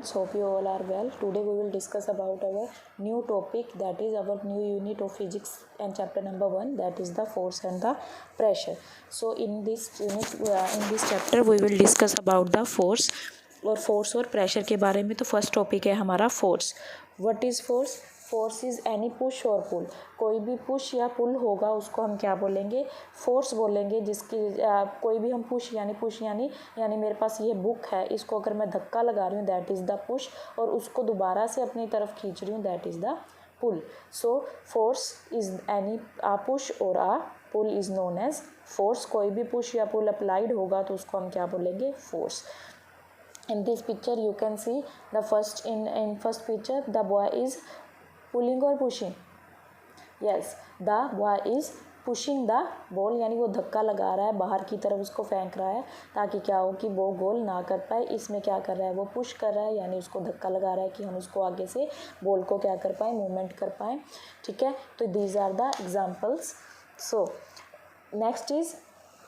Hope you all are well. Today we will discuss about our new topic, that is our new unit of physics and chapter number 1, that is the force and the pressure. So in this unit in this chapter we will discuss about the force और pressure के बारे में. तो first topic है हमारा force. What is force? Force is any push और पुल. कोई भी पुश या पुल होगा उसको हम क्या बोलेंगे? फोर्स बोलेंगे. जिसकी कोई भी हम पुश यानी मेरे पास ये बुक है, इसको अगर मैं धक्का लगा रही हूँ दैट इज़ द पुश, और उसको दोबारा से अपनी तरफ खींच रही हूँ that is the pull. So force is any push और pull is known as force. कोई भी पुश या पुल अप्लाइड होगा तो उसको हम क्या बोलेंगे? Force. In this picture you can see the first picture the boy is pulling or pushing. Yes, the boy is pushing the ball, यानी वो धक्का लगा रहा है, बाहर की तरफ उसको फेंक रहा है ताकि क्या हो कि वो गोल ना कर पाए. इसमें क्या कर रहा है? वो पुश कर रहा है, यानी उसको धक्का लगा रहा है कि हम उसको आगे से बॉल को क्या कर पाए? मूवमेंट कर पाए. ठीक है, तो these are the examples. So next is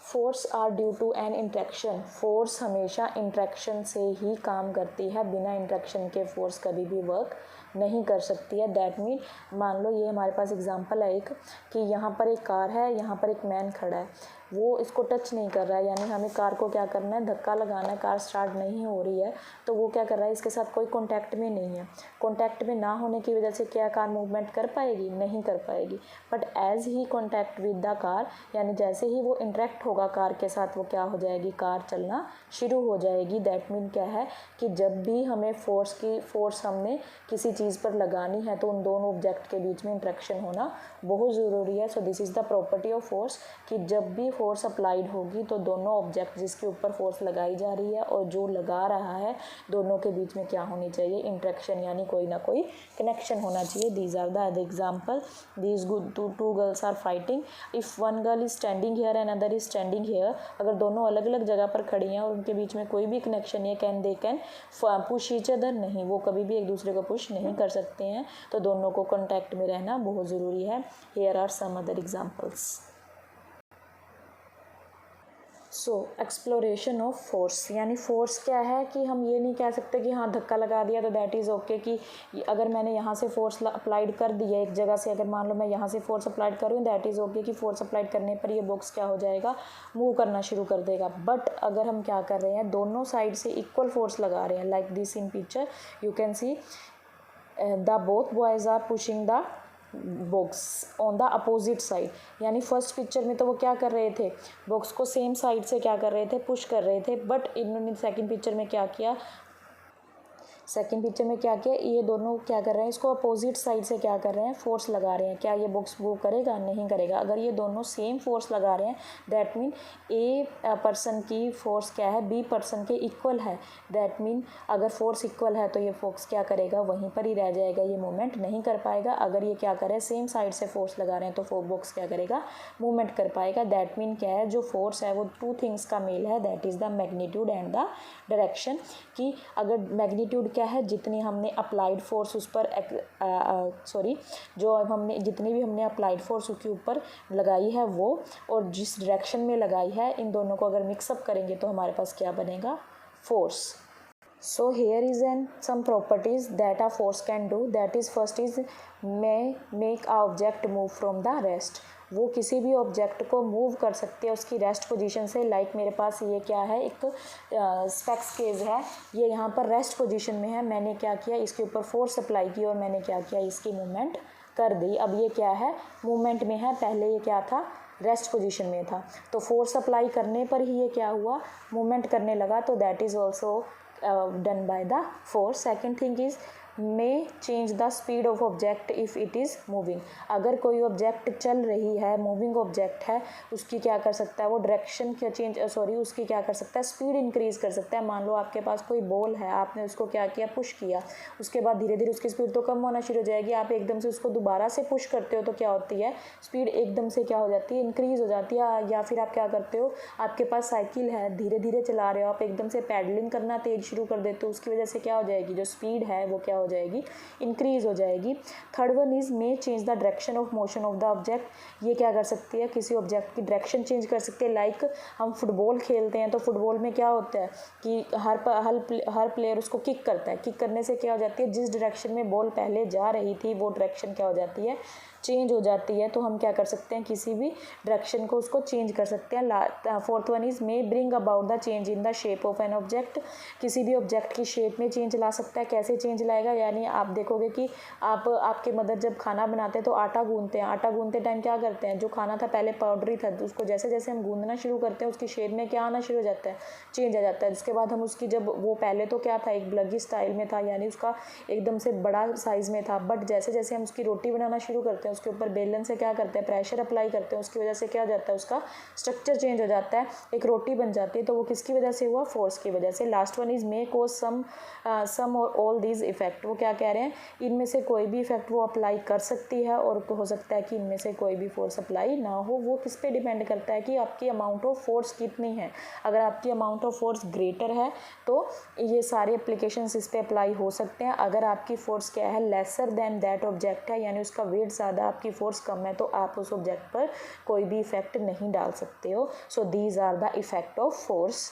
force are due to an interaction. Force हमेशा इंट्रैक्शन से ही काम करती है. बिना इंट्रैक्शन के फोर्स कभी भी वर्क नहीं कर सकती है. दैट मीन मान लो ये हमारे पास एग्जांपल है एक, कि यहाँ पर एक कार है, यहाँ पर एक मैन खड़ा है, वो इसको टच नहीं कर रहा है, यानी हमें कार को क्या करना है? धक्का लगाना है. कार स्टार्ट नहीं हो रही है तो वो क्या कर रहा है? इसके साथ कोई कॉन्टैक्ट में नहीं है. कॉन्टैक्ट में ना होने की वजह से क्या कार मूवमेंट कर पाएगी? नहीं कर पाएगी. बट एज ही कॉन्टैक्ट विद द कार, यानी जैसे ही वो इंटरेक्ट होगा कार के साथ, वो क्या हो जाएगी? कार चलना शुरू हो जाएगी. दैट मीन क्या है कि जब भी हमें फोर्स हमने किसी चीज़ पर लगानी है तो उन दोनों ऑब्जेक्ट के बीच में इंट्रैक्शन होना बहुत ज़रूरी है. So this is the property of force, कि जब भी फोर्स अप्लाइड होगी तो दोनों ऑब्जेक्ट जिसके ऊपर फोर्स लगाई जा रही है और जो लगा रहा है, दोनों के बीच में क्या होनी चाहिए? इंट्रैक्शन, यानी कोई ना कोई कनेक्शन होना चाहिए. These are the example. These two girls are fighting. If one girl is standing here and other is standing here, अगर दोनों अलग अलग जगह पर खड़ी हैं और उनके बीच में कोई भी कनेक्शन है, they can push each other? नहीं, वो कभी भी एक दूसरे को पुश नहीं कर सकते हैं. तो दोनों को कॉन्टैक्ट में रहना बहुत ज़रूरी है. Here are some other examples. So exploration of force, यानी फोर्स क्या है कि हम ये नहीं कह सकते कि हाँ धक्का लगा दिया तो दैट इज़ ओके, कि अगर मैंने यहाँ से फोर्स अप्लाइड कर दिया एक जगह से, अगर मान लो मैं यहाँ से फोर्स अप्लाइड कर रही हूँ दैट इज़ ओके, कि फोर्स अप्लाइड करने पर ये बॉक्स क्या हो जाएगा? मूव करना शुरू कर देगा. बट अगर हम क्या कर रहे हैं? दोनों साइड से इक्वल फोर्स लगा रहे हैं, like this in picture you can see the both boys are pushing the box on the opposite side. यानी फर्स्ट पिक्चर में तो वो क्या कर रहे थे? बॉक्स को सेम साइड से क्या कर रहे थे? पुश कर रहे थे. बट इन्होंने सेकंड पिक्चर में क्या किया? ये दोनों क्या कर रहे हैं? इसको अपोजिट साइड से क्या कर रहे हैं? फोर्स लगा रहे हैं. क्या ये बॉक्स मूव करेगा? नहीं करेगा. अगर ये दोनों सेम फोर्स लगा रहे हैं दैट मीन ए पर्सन की फोर्स क्या है? बी पर्सन के इक्वल है. दैट मीन अगर फोर्स इक्वल है तो ये फोर्स क्या करेगा? वहीं पर ही रह जाएगा, ये मूवमेंट नहीं कर पाएगा. अगर ये क्या करे? सेम साइड से फोर्स लगा रहे हैं तो बॉक्स क्या करेगा? मूवमेंट कर पाएगा. दैट मीन क्या है? जो फोर्स है वो टू थिंग्स का मेल है, that is the magnitude and the direction. कि अगर मैग्नीट्यूड क्या है? जितनी हमने अप्लाइड फोर्स उस पर जितनी भी हमने अप्लाइड फोर्स उसके ऊपर लगाई है वो, और जिस डायरेक्शन में लगाई है, इन दोनों को अगर मिक्सअप करेंगे तो हमारे पास क्या बनेगा? Force. So here is some properties that a force can do. That is, first is may make a object move from the rest. वो किसी भी ऑब्जेक्ट को मूव कर सकती है उसकी रेस्ट पोजीशन से. लाइक मेरे पास ये क्या है? एक स्पेक्स केज है, ये यहाँ पर रेस्ट पोजीशन में है. मैंने क्या किया? इसके ऊपर फोर्स अप्लाई की और मैंने क्या किया? इसकी मूवमेंट कर दी. अब ये क्या है? मूवमेंट में है. पहले ये क्या था? रेस्ट पोजीशन में था. तो फोर्स अप्लाई करने पर ही ये क्या हुआ? मूवमेंट करने लगा. तो that is also done by the force. Second thing is may change the speed of object if it is moving. अगर कोई ऑब्जेक्ट चल रही है, मूविंग ऑब्जेक्ट है, उसकी क्या कर सकता है? वो डायरेक्शन उसकी क्या कर सकता है? स्पीड इंक्रीज कर सकता है. मान लो आपके पास कोई बॉल है, आपने उसको क्या किया? पुश किया. उसके बाद धीरे धीरे उसकी स्पीड तो कम होना शुरू हो जाएगी. आप एकदम से उसको दोबारा से पुश करते हो तो क्या होती है? स्पीड एकदम से क्या हो जाती है? इंक्रीज हो जाती है. या फिर आप क्या करते हो? आपके पास साइकिल है, धीरे धीरे चला रहे हो, आप एकदम से पैडलिंग करना तेज शुरू कर देते हो, उसकी वजह से क्या हो जाएगी? जो स्पीड है वो क्या हो जाएगी, इंक्रीज हो जाएगी। Third one is may change the direction of motion of the object. ये क्या कर सकती है, किसी ऑब्जेक्ट की डायरेक्शन चेंज कर सकती है। लाइक हम फुटबॉल खेलते हैं तो फुटबॉल में क्या होता है कि हर प्लेयर उसको किक करता है। किक करने से क्या हो जाती है, जिस डायरेक्शन में बॉल पहले जा रही थी वो डायरेक्शन क्या हो जाती है, चेंज हो जाती है। तो हम क्या कर सकते हैं, किसी भी डायरेक्शन को उसको चेंज कर सकते हैं। Fourth one is may bring about the change in the shape of an object. किसी भी ऑब्जेक्ट की शेप में चेंज ला सकता है। कैसे चेंज लाएगा, यानी आप देखोगे कि आपके मदर जब खाना बनाते हैं तो आटा गूंथते हैं। आटा गूंथते टाइम क्या करते हैं, जो खाना था पहले पाउडरी था तो उसको जैसे जैसे हम गूंदना शुरू करते हैं उसकी शेप में क्या आना शुरू हो जाता है, चेंज आ जाता है। उसके बाद हम उसकी जब वो पहले तो क्या था, एक ब्लगी स्टाइल में था, यानी उसका एकदम से बड़ा साइज़ में था। बट जैसे जैसे हम उसकी रोटी बनाना शुरू करते हैं उसके ऊपर बेलन से क्या करते हैं, प्रेशर अप्लाई करते हैं, उसकी वजह से क्या हो जाता है, उसका स्ट्रक्चर चेंज हो जाता है, एक रोटी बन जाती है। तो वो किसकी वजह से हुआ, फोर्स की वजह से। लास्ट वन इज मे कोज सम और ऑल दीज इफेक्ट। वो क्या कह रहे हैं, इनमें से कोई भी इफेक्ट वो अप्लाई कर सकती है और हो सकता है कि इनमें से कोई भी फोर्स अप्लाई ना हो। वो किस पे डिपेंड करता है कि आपकी अमाउंट ऑफ फोर्स कितनी है। अगर आपकी अमाउंट ऑफ फोर्स ग्रेटर है तो ये सारे एप्लीकेशंस इस पे अप्लाई हो सकते हैं। अगर आपकी फोर्स क्या है, लेसर देन दैट ऑब्जेक्ट है, यानी उसका वेट ज़्यादा, आपकी फोर्स कम है, तो आप उस ऑब्जेक्ट पर कोई भी इफेक्ट नहीं डाल सकते हो। So these are the effect of force.